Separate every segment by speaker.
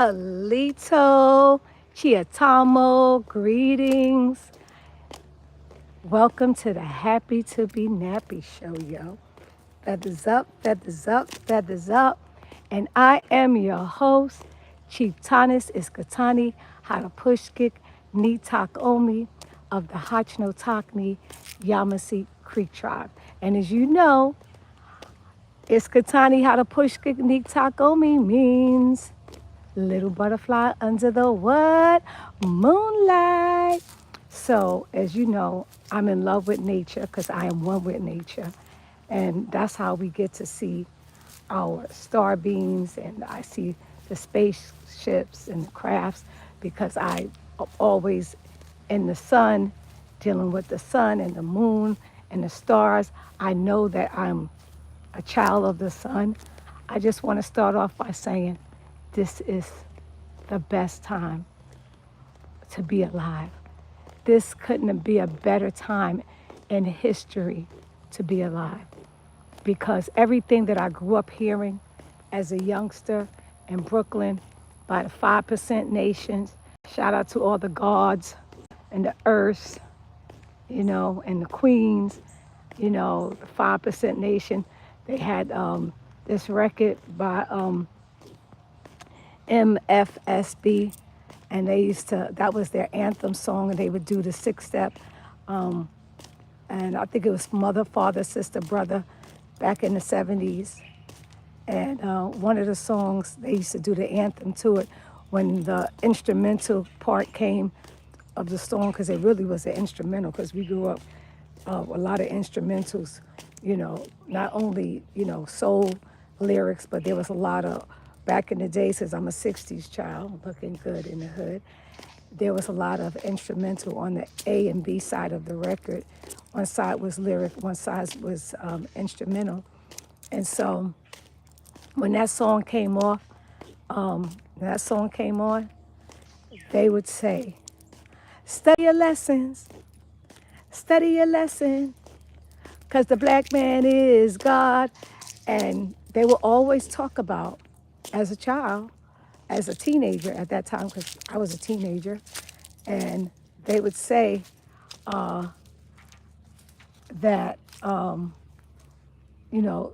Speaker 1: Alito, Chiatamo, greetings. Welcome to the Happy to Be Nappy show, yo. Feathers up, feathers up, feathers up. And I am your host, Chieftainess Iskatani, how to push kick, ni tak omi of the Hachno Takni Yamasee Creek tribe. And as you know, Iskatani, how to push kick, ni tak omi means little butterfly under the what? Moonlight. So, as you know, I'm in love with nature because I am one with nature. And that's how we get to see our star beams and I see the spaceships and the crafts because I always in the sun, dealing with the sun and the moon and the stars. I know that I'm a child of the sun. I just want to start off by saying this is the best time to be alive. This couldn't be a better time in history to be alive because everything that I grew up hearing as a youngster in Brooklyn by the 5% nations, shout out to all the gods and the earths, and the queens, the 5% nation. They had this record by MFSB, and that was their anthem song, and they would do the six step. Um, and I think it was mother, father, sister, brother back in the 70s. And one of the songs, they used to do the anthem to it when the instrumental part came of the song, because it really was an instrumental, because we grew up a lot of instrumentals, not only, soul lyrics, but there was a lot of, back in the day, since I'm a 60s child, looking good in the hood, there was a lot of instrumental on the A and B side of the record. One side was lyric, one side was instrumental. And so when that song came off, that song came on, they would say, study your lessons, study your lesson, because the black man is God. And they will always talk about, as a child, as a teenager at that time, because I was a teenager, and they would say that, you know,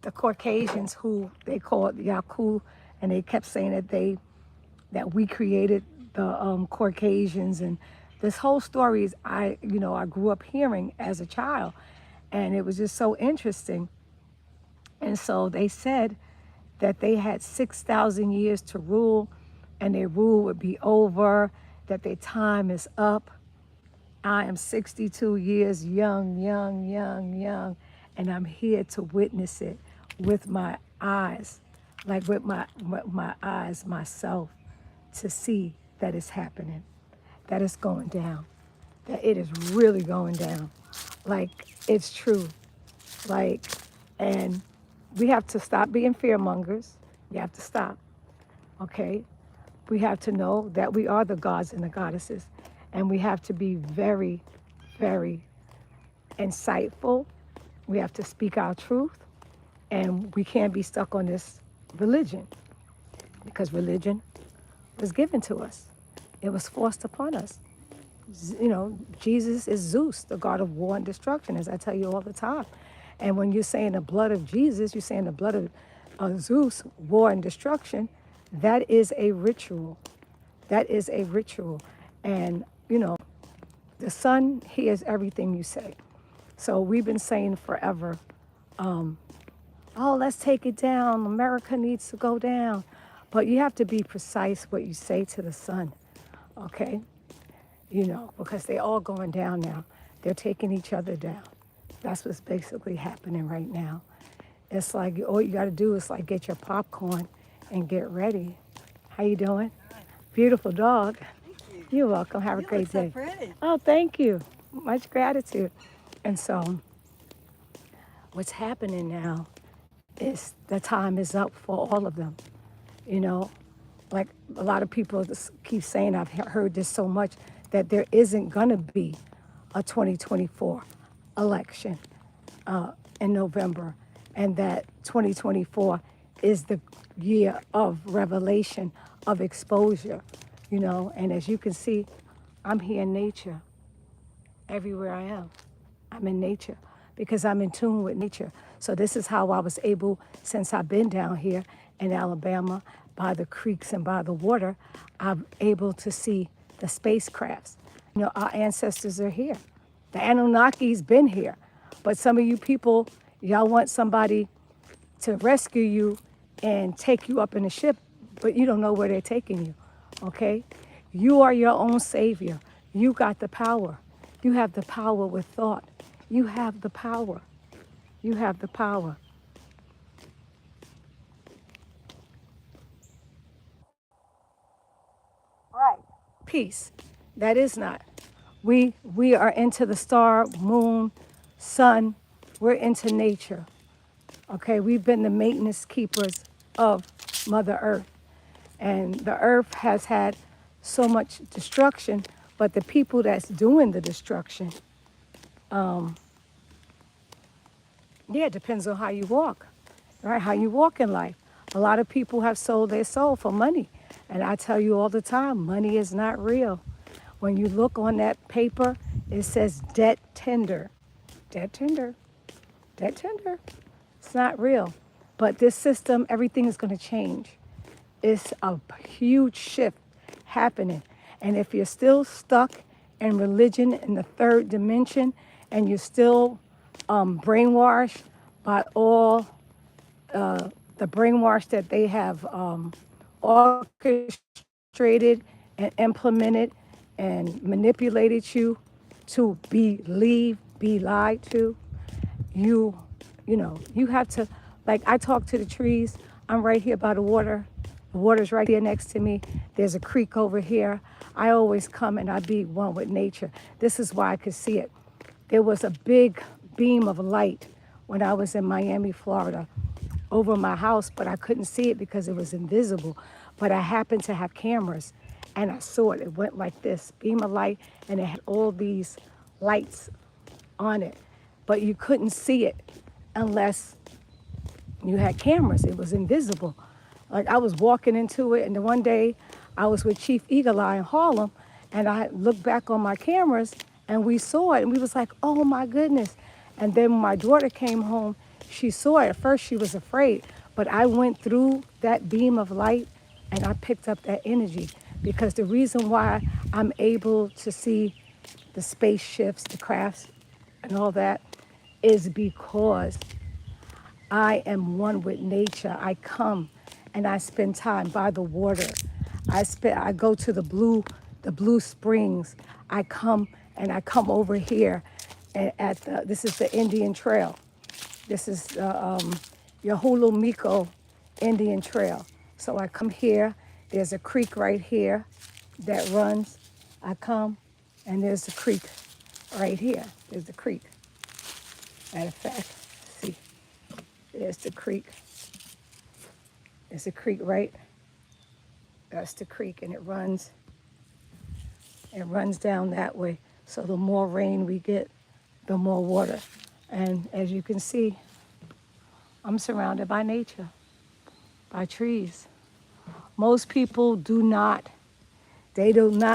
Speaker 1: the Caucasians who they called Yaku, and they kept saying that we created the Caucasians, and this whole story is I grew up hearing as a child, and it was just so interesting. And so they said that they had 6,000 years to rule, and their rule would be over, that their time is up. I am 62 years young, young, young, young, and I'm here to witness it with my eyes, like with my eyes myself, to see that it's happening, that it's going down, that it is really going down. Like, it's true. Like, and we have to stop being fear mongers. We have to stop, okay? We have to know that we are the gods and the goddesses, and we have to be very, very insightful. We have to speak our truth, and we can't be stuck on this religion, because religion was given to us. It was forced upon us. Jesus is Zeus, the god of war and destruction, as I tell you all the time. And when you're saying the blood of Jesus, you're saying the blood of Zeus, war and destruction. That is a ritual. That is a ritual. And, the sun hears everything you say. So we've been saying forever, oh, let's take it down. America needs to go down. But you have to be precise what you say to the sun, okay? Because they're all going down now. They're taking each other down. That's what's basically happening right now. It's like all you got to do is like get your popcorn and get ready. How you doing? Beautiful dog. You're welcome. Have a great day. Oh, thank you. Much gratitude. And so what's happening now is the time is up for all of them. You know, like a lot of people just keep saying, I've heard this so much, that there isn't going to be a 2024 election in November, and that 2024 is the year of revelation of exposure, you know. And as you can see, I'm here in nature everywhere I am. I'm in nature because I'm in tune with nature. So this is how I was able, since I've been down here in Alabama by the creeks and by the water, I'm able to see the spacecrafts. You know, our ancestors are here. The Anunnaki's been here. But some of you people, y'all want somebody to rescue you and take you up in a ship, but you don't know where they're taking you, okay? You are your own savior. You got the power. You have the power with thought. You have the power. You have the power. Right. Peace. That is not. We are into the star, moon, sun. We're into nature. Okay, we've been the maintenance keepers of Mother Earth. And the earth has had so much destruction, but the people that's doing the destruction, yeah, it depends on how you walk, right? How you walk in life. A lot of people have sold their soul for money. And I tell you all the time, money is not real. When you look on that paper, it says debt tender. Debt tender. Debt tender. It's not real. But this system, everything is going to change. It's a huge shift happening. And if you're still stuck in religion in the third dimension and you're still brainwashed by all the brainwash that they have orchestrated and implemented and manipulated you to believe, be lied to, you you know, you have to, like, I talk to the trees. I'm right here by the water. The water's right there next to me. There's a creek over here. I always come and I be one with nature. This is why I could see it. There was a big beam of light when I was in Miami, Florida, over my house, but I couldn't see it because it was invisible. But I happened to have cameras and I saw it. It went like this, beam of light, and it had all these lights on it. But you couldn't see it unless you had cameras. It was invisible. Like, I was walking into it, and then one day I was with Chief Eagle Eye in Harlem, and I looked back on my cameras, and we saw it, and we was like, oh my goodness. And then when my daughter came home, she saw it. At first she was afraid, but I went through that beam of light, and I picked up that energy, because the reason why I'm able to see the spaceships, the crafts, and all that is because I am one with nature. I come and I spend time by the water. I go to the blue springs. I come and I come over here at this is the Indian Trail. This is Yahulu Miko Indian Trail. So I come here. There's a creek right here that runs. I come and there's a creek right here. There's the creek. Matter of fact, see, there's the creek. There's a creek, right? That's the creek, and it runs down that way. So the more rain we get, the more water. And as you can see, I'm surrounded by nature, by trees. Most people do not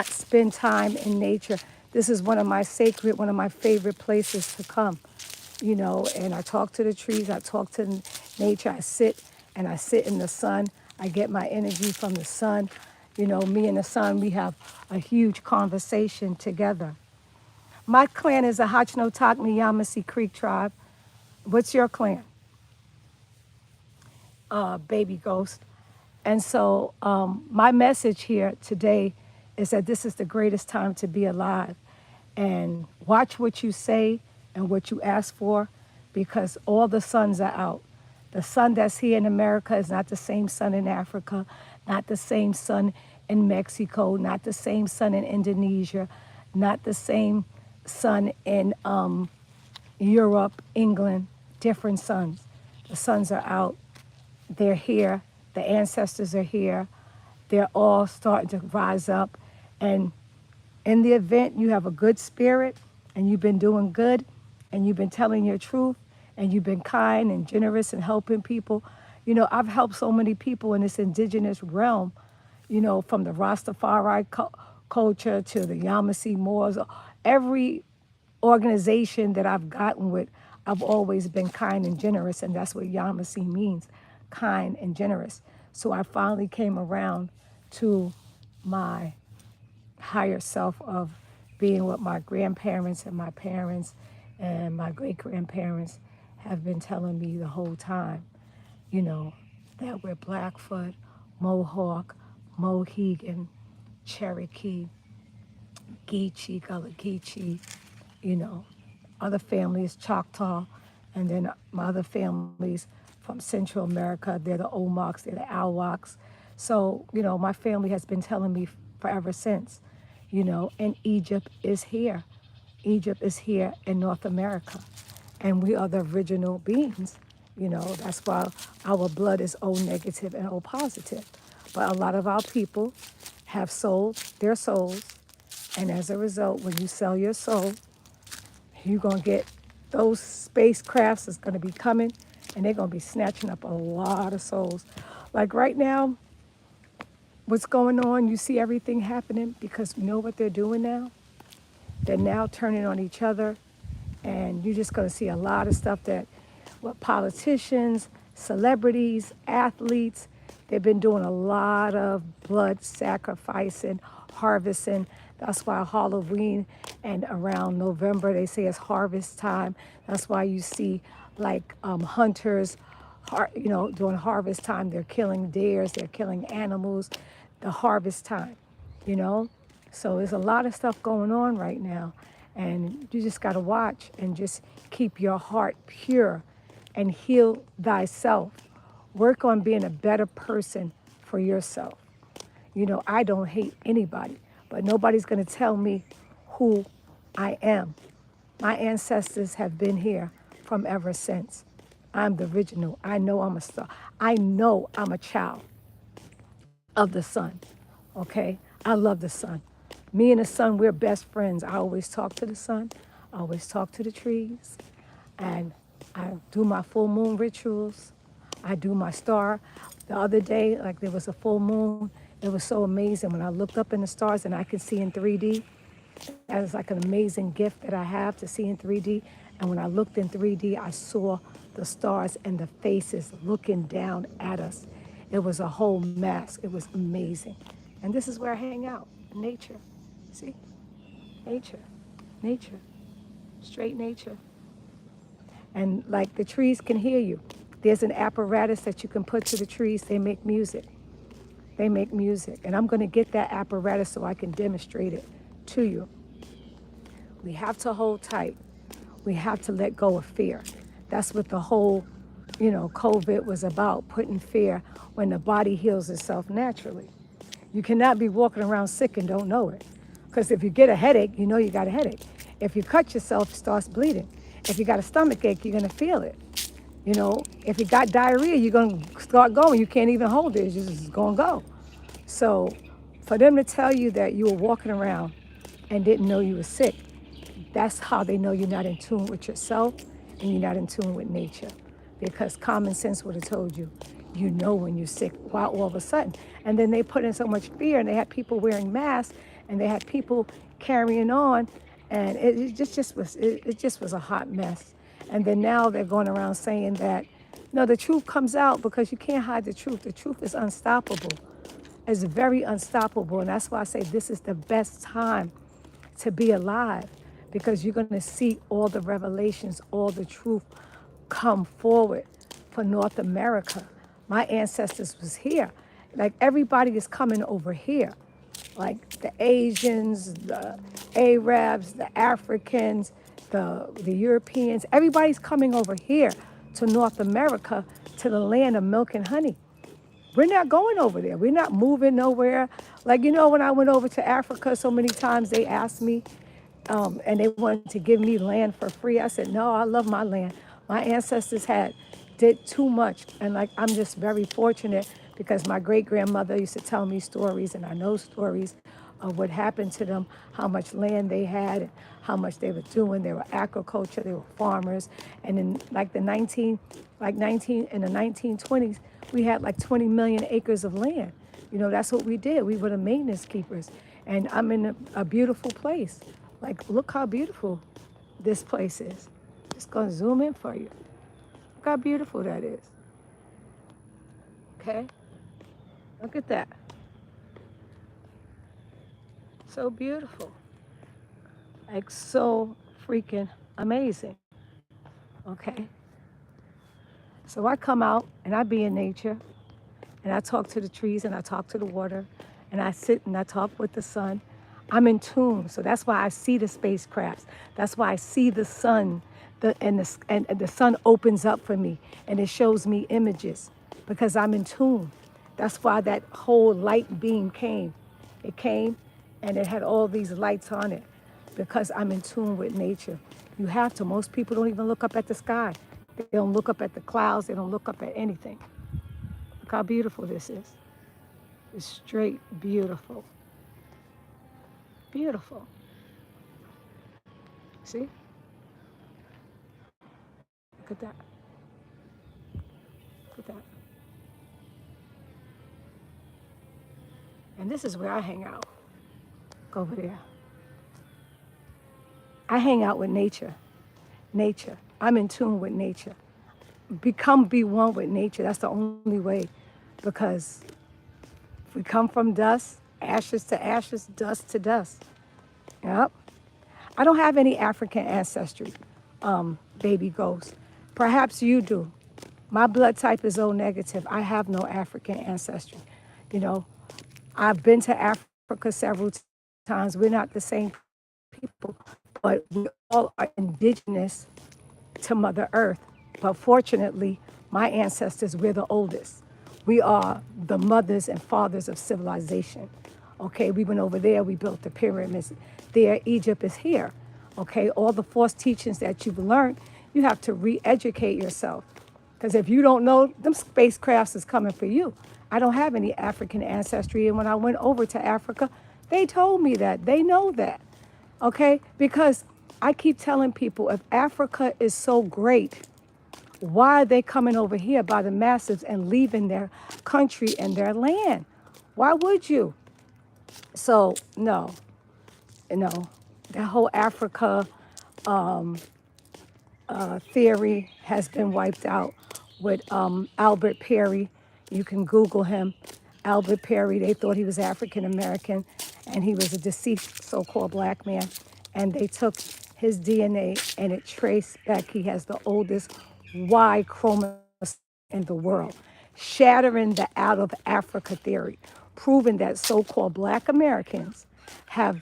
Speaker 1: spend time in nature. This is one of my favorite places to come, you know, and I talk to the trees, I talk to nature, I sit in the sun. I get my energy from the sun. You know, me and the sun, we have a huge conversation together. My clan is a Hachnotakni Yamasee Creek tribe. What's your clan? Baby Ghost. And so my message here today is that this is the greatest time to be alive. And watch what you say and what you ask for, because all the suns are out. The sun that's here in America is not the same sun in Africa, not the same sun in Mexico, not the same sun in Indonesia, not the same sun in Europe, England, different suns. The suns are out. They're here. The ancestors are here. They're all starting to rise up. And in the event you have a good spirit and you've been doing good and you've been telling your truth and you've been kind and generous and helping people. You know, I've helped so many people in this indigenous realm, from the Rastafari culture to the Yamasee Moors, every organization that I've gotten with, I've always been kind and generous, and that's what Yamasee means, kind and generous. So I finally came around to my higher self of being what my grandparents and my parents and my great grandparents have been telling me the whole time, you know, that we're Blackfoot, Mohawk, Mohegan, Cherokee, Geechee, Gullah Geechee, you know, other families, Choctaw, and then my other families from Central America, they're the Omoks, they're the Alwaks. So, my family has been telling me forever since, and Egypt is here. Egypt is here in North America, and we are the original beings. That's why our blood is O negative and O positive. But a lot of our people have sold their souls, and as a result, when you sell your soul, you're going to get those spacecrafts that's going to be coming, and they're going to be snatching up a lot of souls. Like right now, what's going on, you see everything happening because you know what they're doing now? They're now turning on each other, and you're just going to see a lot of stuff that what politicians, celebrities, athletes, they've been doing a lot of blood sacrificing, harvesting. That's why Halloween and around November, they say it's harvest time. That's why you see like hunters, during harvest time, they're killing deers, they're killing animals, the harvest time, you know? So there's a lot of stuff going on right now. And you just got to watch and just keep your heart pure and heal thyself. Work on being a better person for yourself. I don't hate anybody, but nobody's going to tell me who I am. My ancestors have been here from ever since. I'm the original. I know I'm a star. I know I'm a child of the sun. Okay? I love the sun. Me and the sun, we're best friends. I always talk to the sun. I always talk to the trees. And I do my full moon rituals. I do my star. The other day, like there was a full moon. It was so amazing when I looked up in the stars and I could see in 3D. That is like an amazing gift that I have to see in 3D. And when I looked in 3D, I saw the stars and the faces looking down at us. It was a whole mask. It was amazing. And this is where I hang out, nature. See? Nature, nature, straight nature. And like the trees can hear you. There's an apparatus that you can put to the trees. They make music. They make music. And I'm going to get that apparatus so I can demonstrate it to you. We have to hold tight. We have to let go of fear. That's what the whole, COVID was about, putting fear when the body heals itself naturally. You cannot be walking around sick and don't know it. Because if you get a headache, you know you got a headache. If you cut yourself, it starts bleeding. If you got a stomach ache, you're going to feel it. If you got diarrhea, you're going to start going. You can't even hold it. It's just going to go. So for them to tell you that you were walking around and didn't know you were sick, that's how they know you're not in tune with yourself and you're not in tune with nature. Because common sense would have told you, you know when you're sick, why all of a sudden? And then they put in so much fear, and they had people wearing masks, and they had people carrying on, and it just was a hot mess. And then now they're going around saying that, no, the truth comes out because you can't hide the truth. The truth is unstoppable. It's very unstoppable, and that's why I say this is the best time to be alive, because you're going to see all the revelations, all the truth come forward for North America. My ancestors was here. Like everybody is coming over here. Like the Asians, the Arabs, the Africans, the Europeans, everybody's coming over here to North America, to the land of milk and honey. We're not going over there. We're not moving nowhere. Like, when I went over to Africa so many times, they asked me, and they wanted to give me land for free. I said, no, I love my land. My ancestors did too much. And like, I'm just very fortunate because my great-grandmother used to tell me stories, and I know stories of what happened to them, how much land they had, and how much they were doing. They were agriculture, they were farmers. And in like in the 1920s, we had like 20 million acres of land. That's what we did. We were the maintenance keepers. And I'm in a beautiful place. Like, look how beautiful this place is. Just gonna zoom in for you. Look how beautiful that is. Okay? Look at that. So beautiful. Like, so freaking amazing. Okay? So I come out and I be in nature and I talk to the trees and I talk to the water and I sit and I talk with the sun. I'm in tune, so that's why I see the spacecrafts. That's why I see the sun, and the sun opens up for me and it shows me images because I'm in tune. That's why that whole light beam came. It came and it had all these lights on it because I'm in tune with nature. You have to. Most people don't even look up at the sky. They don't look up at the clouds. They don't look up at anything. Look how beautiful this is. It's straight beautiful. Beautiful. See? Look at that. Look at that. And this is where I hang out. Go over there. I hang out with nature. Nature. I'm in tune with nature. Be one with nature. That's the only way. Because we come from dust, ashes to ashes, dust to dust. Yep. I don't have any African ancestry, baby ghost. Perhaps you do. My blood type is O negative. I have no African ancestry. You know, I've been to Africa several times. We're not the same people, but we all are indigenous to Mother Earth. But fortunately, my ancestors, we're the oldest. We are the mothers and fathers of civilization. Okay, we went over there, we built the pyramids. There, Egypt is here. Okay, all the false teachings that you've learned, you have to re-educate yourself. Because if you don't know, them spacecrafts is coming for you. I don't have any African ancestry. And when I went over to Africa, they told me that. They know that. Okay? Because I keep telling people, if Africa is so great, why are they coming over here by the masses and leaving their country and their land? Why would you? So, no, that whole Africa theory has been wiped out with Albert Perry. You can Google him. Albert Perry, they thought he was African American and he was a deceased so-called black man. And they took his DNA and it traced back. He has the oldest Y chromosome in the world, shattering the out of Africa theory, proving that so-called black Americans have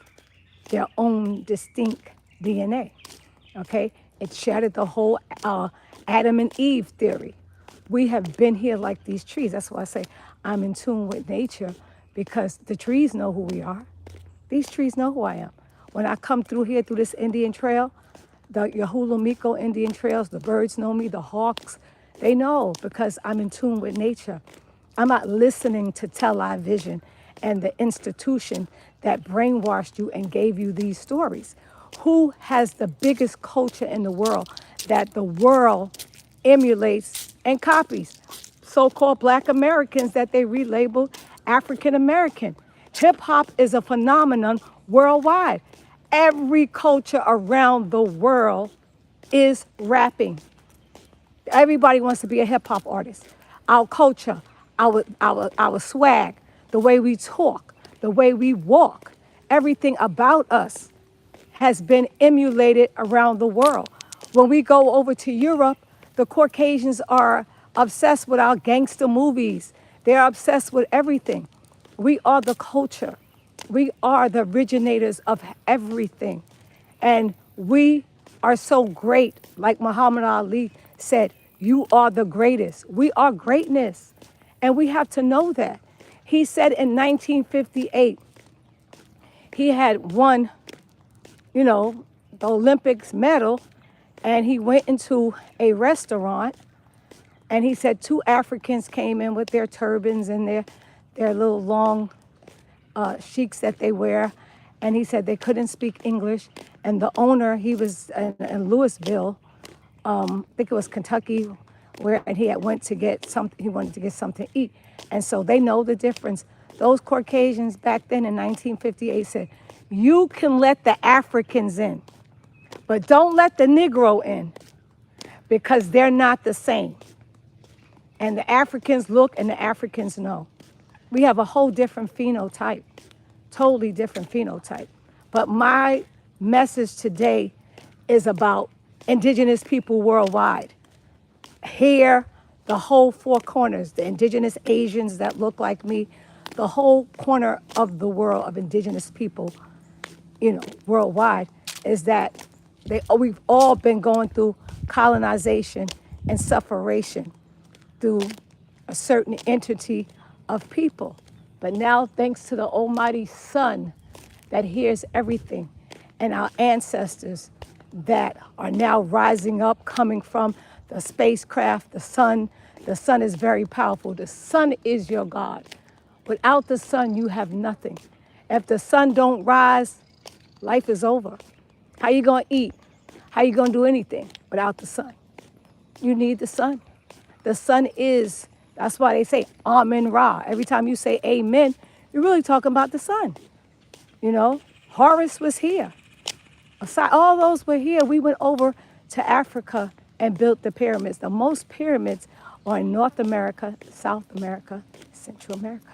Speaker 1: their own distinct DNA. Okay? It shattered the whole Adam and Eve theory. We have been here like these trees. That's why I say I'm in tune with nature because the trees know who we are. These trees know who I am. When I come through here, through this Indian trail, the Yahulumiko Indian trails, the birds know me, the hawks, they know because I'm in tune with nature. I'm not listening to television and the institution that brainwashed you and gave you these stories. Who has the biggest culture in the world that the world emulates and copies? So-called black Americans that they relabeled African American. Hip hop is a phenomenon worldwide. Every culture around the world is rapping. Everybody wants to be a hip hop artist. Our culture, our swag, the way we talk, the way we walk, everything about us has been emulated around the world. When we go over to Europe, the Caucasians are obsessed with our gangster movies. They're obsessed with everything. We are the culture. We are the originators of everything. And we are so great, like Muhammad Ali said, you are the greatest. We are greatness. And we have to know that. He said in 1958, he had won, the Olympics medal, and he went into a restaurant, and he said two Africans came in with their turbans and their little long sheiks that they wear, and he said they couldn't speak English, and the owner, he was in Louisville, I think it was Kentucky, and he had went to get something, he wanted to get something to eat, and so they know the difference. Those Caucasians back then in 1958 said, you can let the Africans in, but don't let the Negro in because they're not the same. And the Africans look and the Africans know. We have a whole different phenotype, totally different phenotype. But my message today is about indigenous people worldwide. Here, the whole four corners, the indigenous Asians that look like me, the whole corner of the world of indigenous people, worldwide, is that we've all been going through colonization and separation through a certain entity of people. But now, thanks to the Almighty Sun that hears everything, and our ancestors that are now rising up, coming from the spacecraft, the sun is very powerful. The sun is your God. Without the sun, you have nothing. If the sun don't rise, life is over. How you gonna eat? How you gonna do anything without the sun? You need the sun. The sun is, that's why they say Amen Ra. Every time you say amen, you're really talking about the sun. Horus was here. Aside, all those were here. We went over to Africa and built the pyramids. The most pyramids are in North America, South America, Central America.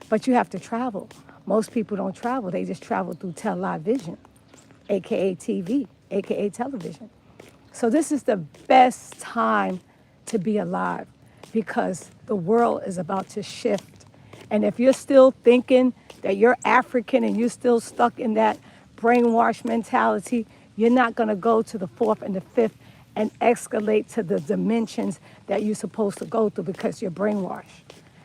Speaker 1: But you have to travel. Most people don't travel. They just travel through television, AKA TV, AKA television. So this is the best time to be alive because the world is about to shift. And if you're still thinking that you're African and you're still stuck in that brainwash mentality, you're not going to go to the fourth and the fifth and escalate to the dimensions that you're supposed to go through because you're brainwashed.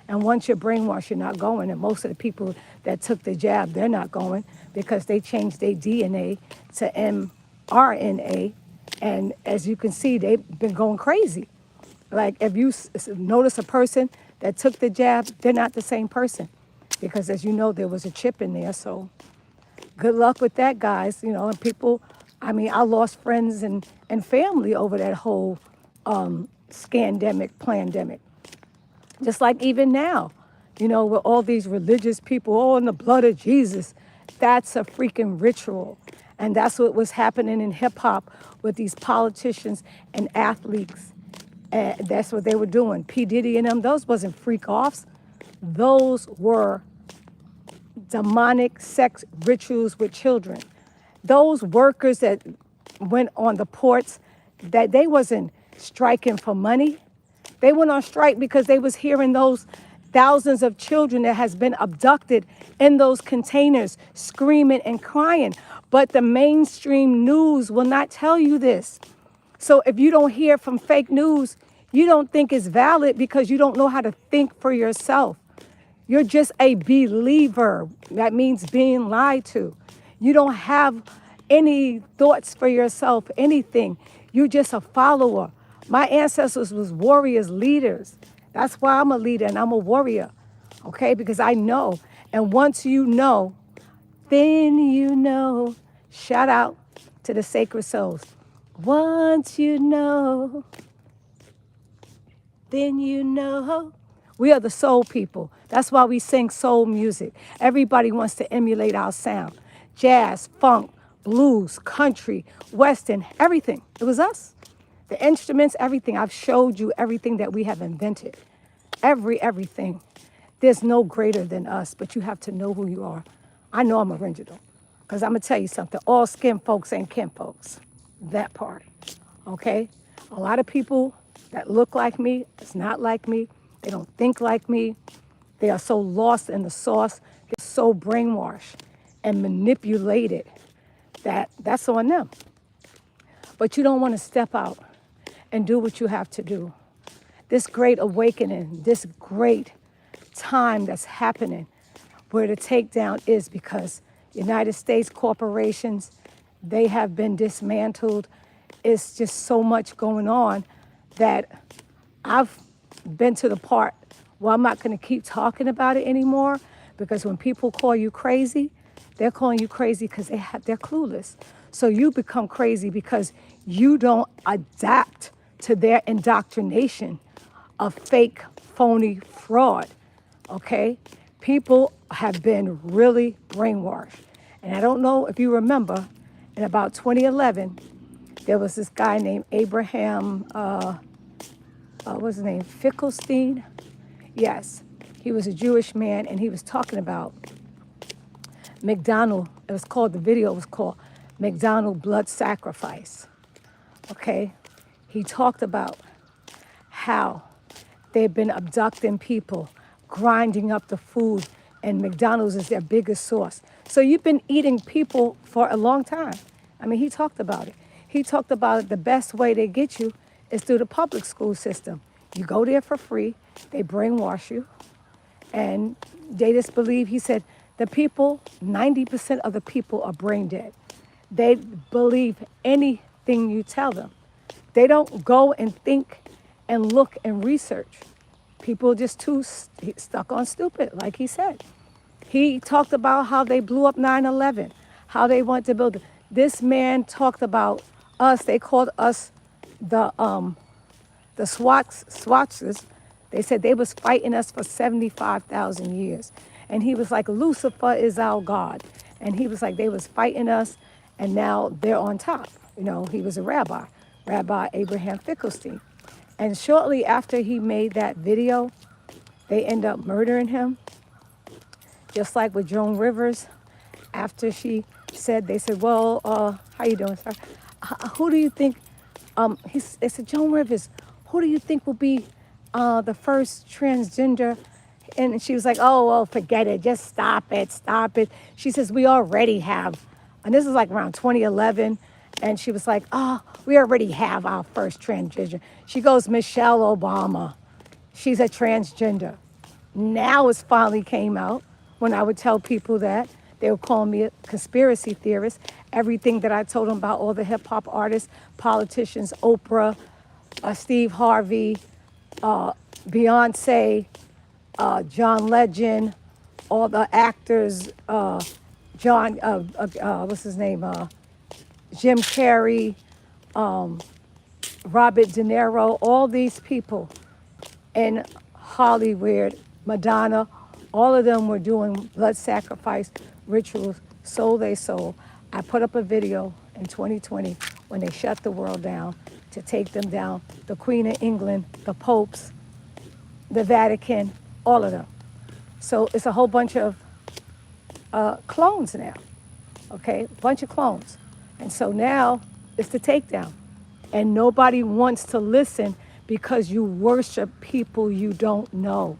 Speaker 1: And once you're brainwashed, you're not going. And most of the people that took the jab, they're not going because they changed their DNA to mRNA. And as you can see, they've been going crazy. Like if you notice a person that took the jab, they're not the same person because as you know, there was a chip in there. So good luck with that, guys. And people, I lost friends and family over that whole scandemic, plandemic. Just like even now, with all these religious people, in the blood of Jesus, that's a freaking ritual. And that's what was happening in hip hop with these politicians and athletes. And that's what they were doing. P. Diddy and them, those wasn't freak offs. Those were demonic sex rituals with children. Those workers that went on the ports, that they wasn't striking for money. They went on strike because they was hearing those thousands of children that has been abducted in those containers screaming and crying. But the mainstream news will not tell you this. So if you don't hear from fake news, you don't think it's valid because you don't know how to think for yourself. You're just a believer. That means being lied to. You don't have any thoughts for yourself, anything. You're just a follower. My ancestors was warriors, leaders. That's why I'm a leader and I'm a warrior, okay? Because I know. And once you know, then you know. Shout out to the sacred souls. Once you know, then you know. We are the soul people. That's why we sing soul music. Everybody wants to emulate our sound. Jazz, funk, blues, country, western, everything. It was us. The instruments, everything. I've showed you everything that we have invented. Everything. There's no greater than us, but you have to know who you are. I know I'm original. Because I'm going to tell you something. All skin folks ain't kin folks. That part. Okay? A lot of people that look like me, it's not like me. They don't think like me. They are so lost in the sauce. They're so brainwashed and manipulated that that's on them. But you don't want to step out and do what you have to do. This great awakening, this great time that's happening where the takedown is because United States corporations, they have been dismantled. It's just so much going on that I've been to the part where I'm not going to keep talking about it anymore because when people call you crazy, they're calling you crazy because they're clueless. So you become crazy because you don't adapt to their indoctrination of fake, phony fraud, okay? People have been really brainwashed. And I don't know if you remember, in about 2011, there was this guy named Abraham, what's his name, Finkelstein? Yes, he was a Jewish man, and he was talking about McDonald. It was called, the video was called McDonald Blood Sacrifice. Okay? He talked about how they've been abducting people, grinding up the food, and McDonald's is their biggest source. So you've been eating people for a long time. I mean, he talked about it. He talked about it, the best way they get you is through the public school system. You go there for free, they brainwash you, and they just believe, he said, the people, 90% of the people are brain dead. They believe anything you tell them. They don't go and think and look and research. People just too stuck on stupid, like he said. He talked about how they blew up 9/11, how they want to build. This man talked about us. They called us the Swatches. They said they was fighting us for 75,000 years. And he was like, Lucifer is our God. And he was like, they was fighting us, and now they're on top. You know, he was a rabbi, Rabbi Abraham Finkelstein. And shortly after he made that video, they end up murdering him. Just like with Joan Rivers, after she said, they said, well, how you doing, sir? Who do you think, they said, Joan Rivers, who do you think will be the first transgender? And she was like, oh, well, forget it. Just stop it. Stop it. She says, we already have. And this is like around 2011. And she was like, oh, we already have our first transgender. She goes, Michelle Obama. She's a transgender. Now it's finally came out. When I would tell people that, they would call me a conspiracy theorist. Everything that I told them about all the hip hop artists, politicians, Oprah, Steve Harvey, Beyonce, John Legend, all the actors, what's his name, Jim Carrey, Robert De Niro, all these people in Hollywood, Madonna, all of them were doing blood sacrifice rituals, sold their soul. I put up a video in 2020 when they shut the world down to take them down, the Queen of England, the popes, the Vatican, all of them. So it's a whole bunch of clones now, okay? A bunch of clones. And so now it's the takedown. And nobody wants to listen because you worship people you don't know.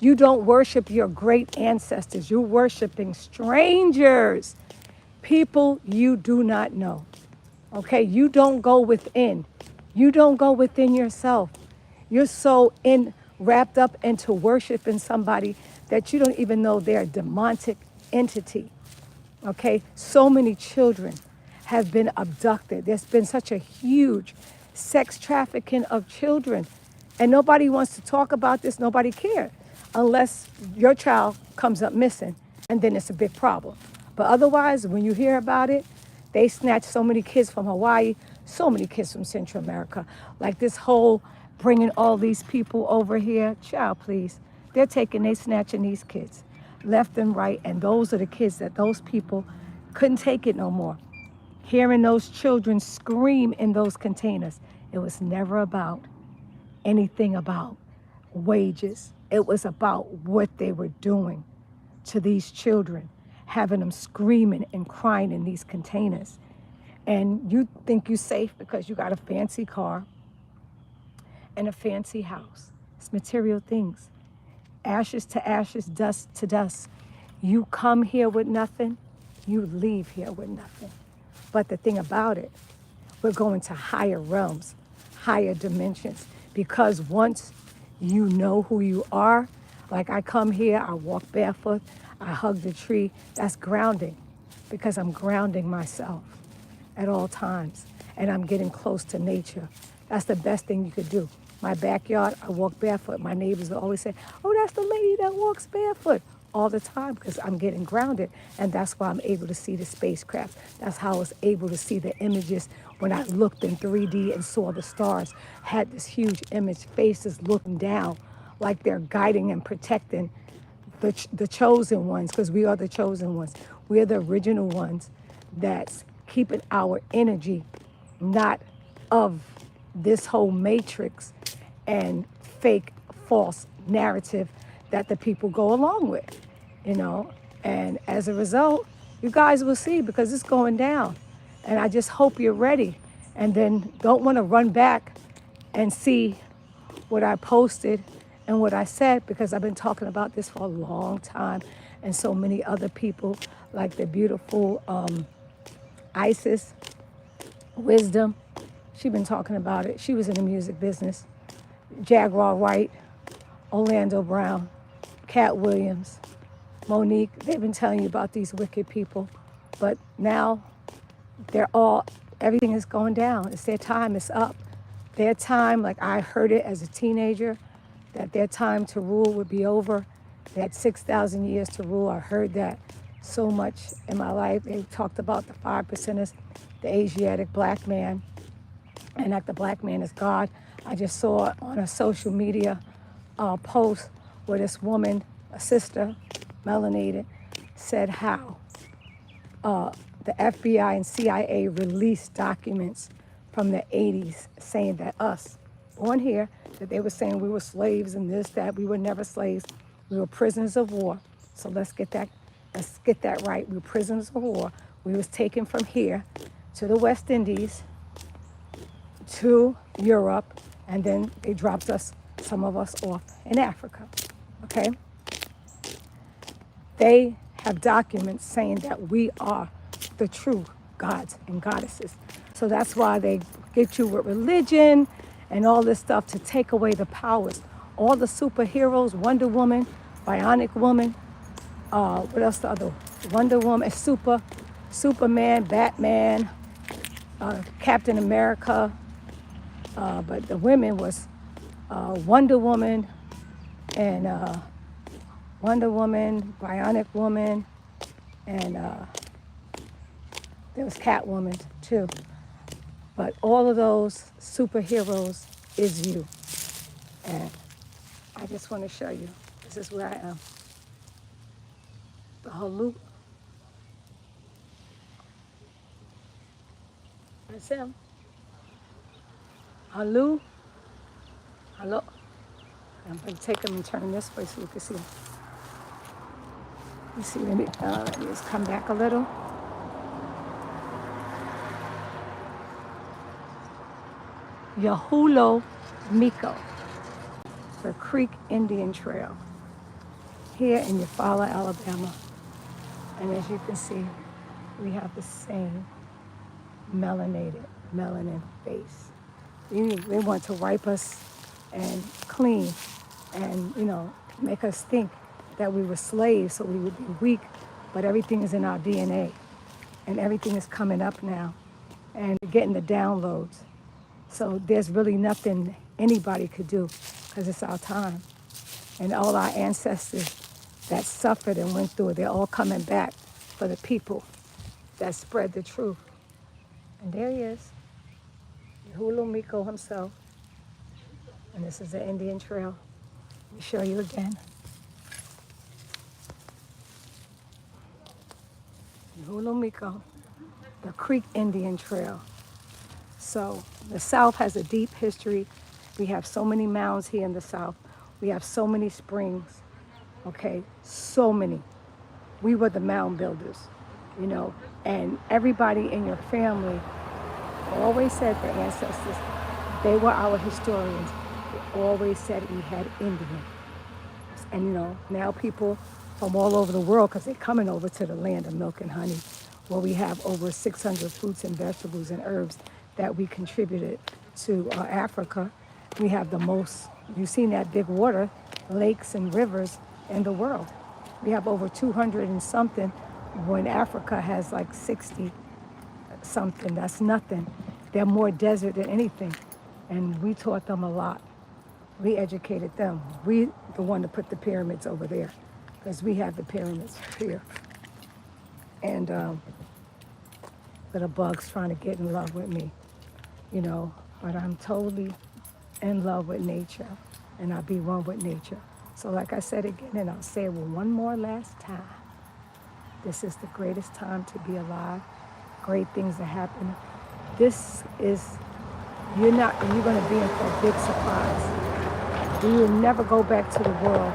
Speaker 1: You don't worship your great ancestors. You're worshiping strangers, people you do not know, okay? You don't go within. You don't go within yourself. You're so wrapped up into worshiping somebody that you don't even know they're a demonic entity, okay? So many children have been abducted. There's been such a huge sex trafficking of children, and nobody wants to talk about this. Nobody cares unless your child comes up missing, and then it's a big problem. But otherwise, when you hear about it, they snatch so many kids from Hawaii, so many kids from Central America. Like this whole bringing all these people over here, child, please. They snatching these kids left and right, and those are the kids that those people couldn't take it no more. Hearing those children scream in those containers, it was never about anything about wages. It was about what they were doing to these children, having them screaming and crying in these containers. And you think you're safe because you got a fancy car and a fancy house. It's material things. Ashes to ashes, dust to dust. You come here with nothing, you leave here with nothing. But the thing about it, we're going to higher realms, higher dimensions, because once you know who you are, like I come here, I walk barefoot, I hug the tree, that's grounding, because I'm grounding myself at all times, and I'm getting close to nature. That's the best thing you could do. My backyard, I walk barefoot. My neighbors will always say, oh, that's the lady that walks barefoot, all the time, because I'm getting grounded, and that's why I'm able to see the spacecraft. That's how I was able to see the images when I looked in 3D and saw the stars, had this huge image, faces looking down like they're guiding and protecting the chosen ones, because we are the chosen ones. We are the original ones that's keeping our energy not of this whole matrix and fake false narrative that the people go along with, you know. And as a result, you guys will see, because it's going down. And I just hope you're ready. And then don't want to run back and see what I posted and what I said, because I've been talking about this for a long time. And so many other people, like the beautiful Isis Wisdom, she's been talking about it. She was in the music business. Jaguar Wright, Orlando Brown, Cat Williams, Monique, they've been telling you about these wicked people. But now everything is going down. It's their time, it's up. Their time, like I heard it as a teenager, that their time to rule would be over. They had 6,000 years to rule. I heard that so much in my life. They talked about the 5%ers, the Asiatic black man, and that the black man is God. I just saw on a social media post where this woman, a sister, melanated, said how the FBI and CIA released documents from the 80s saying that us, born here, that they were saying we were slaves and this, that. We were never slaves. We were prisoners of war. So let's get that right. We were prisoners of war. We was taken from here to the West Indies, to Europe, and then they dropped us, some of us, off in Africa, okay? They have documents saying that we are the true gods and goddesses. So that's why they get you with religion and all this stuff to take away the powers. All the superheroes, Wonder Woman, Bionic Woman, what else the other? Wonder Woman, Superman, Batman, Captain America, but the women was Wonder Woman and Wonder Woman, Bionic Woman, and there was Catwoman too. But all of those superheroes is you. And I just want to show you, this is where I am. The Halu. That's him. Hello. I'm going to take him and turn him this way so you can see him. You see, let me just come back a little. Yahulo Miko, the Creek Indian Trail, here in Eufaula, Alabama. And as you can see, we have the same melanin face. They want to wipe us and clean and, make us think that we were slaves so we would be weak, but everything is in our DNA and everything is coming up now and getting the downloads. So there's really nothing anybody could do because it's our time. And all our ancestors that suffered and went through it, they're all coming back for the people that spread the truth. And there he is, Hulu Miko himself. And this is the Indian Trail. Let me show you again. Hulu Miko, the Creek Indian Trail. So the South has a deep history. We have so many mounds here in the South. We have so many springs, okay? So many. We were the mound builders, and everybody in your family always said, the ancestors, they were our historians. They always said we had Indians. And now people from all over the world, because they're coming over to the land of milk and honey, where we have over 600 fruits and vegetables and herbs that we contributed to Africa. We have the most, you've seen that big water, lakes and rivers in the world. We have over 200 and something, when Africa has like 60 something. That's nothing. They're more desert than anything. And we taught them a lot. We educated them. We the one to put the pyramids over there, because we have the pyramids here. And little bugs trying to get in love with me, but I'm totally in love with nature, and I be one with nature. So like I said again, and I'll say it one more last time, this is the greatest time to be alive. Great things are happening. This is, you're going to be in for a big surprise. You will never go back to the world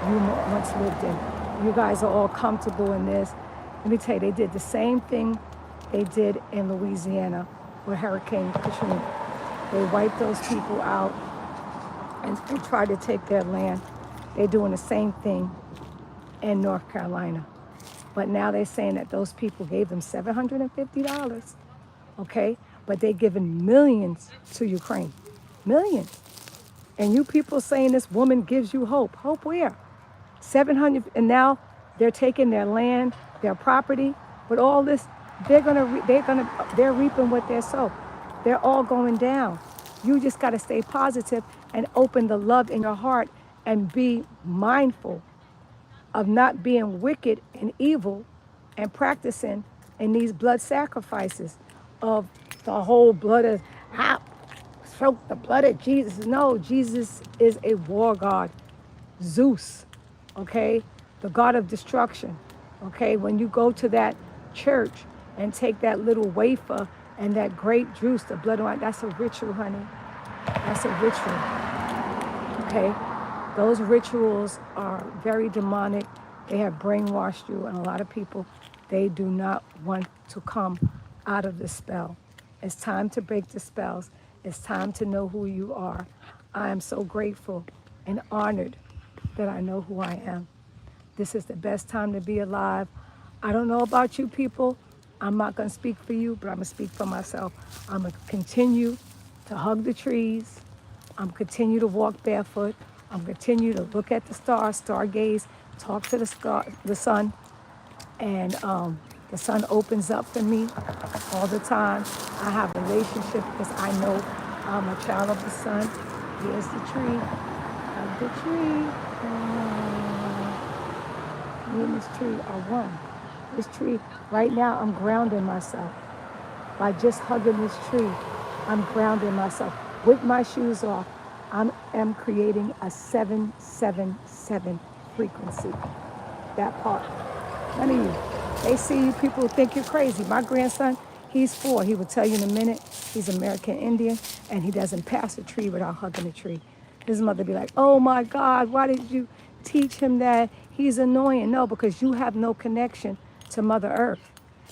Speaker 1: you once lived in. You guys are all comfortable in this. Let me tell you, they did the same thing they did in Louisiana with Hurricane Katrina. They wiped those people out and tried to take their land. They're doing the same thing in North Carolina. But now they're saying that those people gave them $750, okay? But they're giving millions to Ukraine. Millions. And you people saying this woman gives you hope. Hope where? 700, and now they're taking their land, their property, but all this, they're reaping what they sow. They're all going down. You just got to stay positive and open the love in your heart and be mindful of not being wicked and evil and practicing in these blood sacrifices of the whole blood of, stroke the blood of Jesus. No, Jesus is a war god. Zeus, okay? The god of destruction, okay? When you go to that church and take that little wafer and that grape juice, the blood and wine, that's a ritual, honey. That's a ritual, okay? Those rituals are very demonic. They have brainwashed you, and a lot of people, they do not want to come out of the spell. It's time to break the spells. It's time to know who you are. I am so grateful and honored that I know who I am. This is the best time to be alive. I don't know about you people. I'm not going to speak for you, but I'm going to speak for myself. I'm going to continue to hug the trees. I'm going to continue to walk barefoot. I'm going to continue to look at the stars, stargaze, talk to the sun. And the sun opens up for me all the time. I have a relationship because I know I'm a child of the sun. Here's the tree. Hug the tree. Me and this tree are one. This tree, right now, I'm grounding myself. By just hugging this tree, I'm grounding myself. With my shoes off, I am creating a 777 frequency. That part. None of you. They see you people think you're crazy. My grandson, he's 4. He will tell you in a minute. He's American Indian, and he doesn't pass a tree without hugging a tree. His mother be like, oh my God, why did you teach him that? He's annoying. No, because you have no connection to Mother Earth.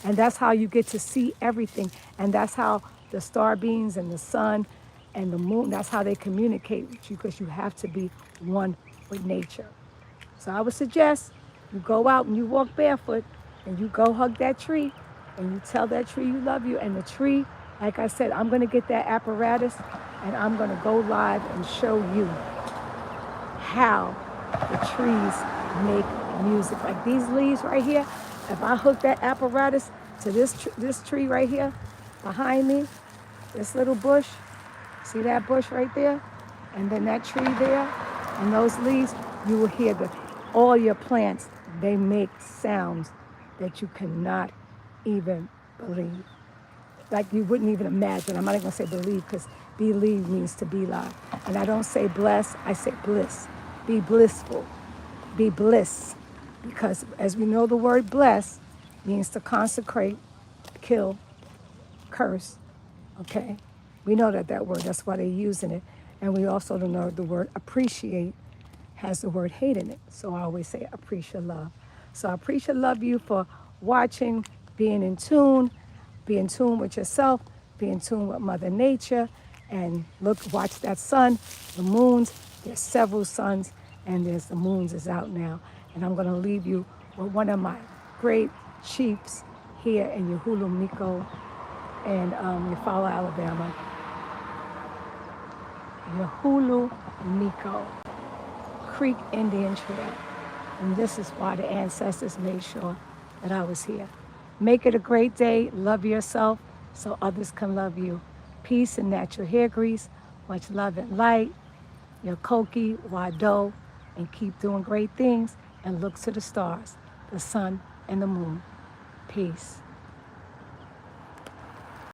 Speaker 1: And that's how you get to see everything. And that's how the star beams and the sun and the moon, that's how they communicate with you, because you have to be one with nature. So I would suggest you go out and you walk barefoot and you go hug that tree and you tell that tree you love you. And the tree, like I said, I'm going to get that apparatus and I'm going to go live and show you how the trees make music. Like these leaves right here, if I hook that apparatus to this tree right here behind me, this little bush, see that bush right there? And then that tree there and those leaves, you will hear all your plants, they make sounds that you cannot even believe. Like you wouldn't even imagine. I'm not even gonna say believe, because believe means to be live. And I don't say bless, I say bliss. Be blissful, be bliss. Because as we know, the word bless means to consecrate, kill, curse, okay? We know that word, that's why they're using it. And we also know the word appreciate has the word hate in it. So I always say appreciate love. So I appreciate love you for watching, being in tune with yourself, be in tune with Mother Nature, and watch that sun, the moons. There's several suns, and there's the moons is out now. And I'm gonna leave you with one of my great chiefs here in Yahulu Miko and Eufaula, Alabama. Yahulu Miko, Creek Indian Trail. And this is why the ancestors made sure that I was here. Make it a great day. Love yourself so others can love you. Peace and natural hair grease. Much love and light. Your Koki, Wado, and keep doing great things and look to the stars, the sun and the moon. Peace.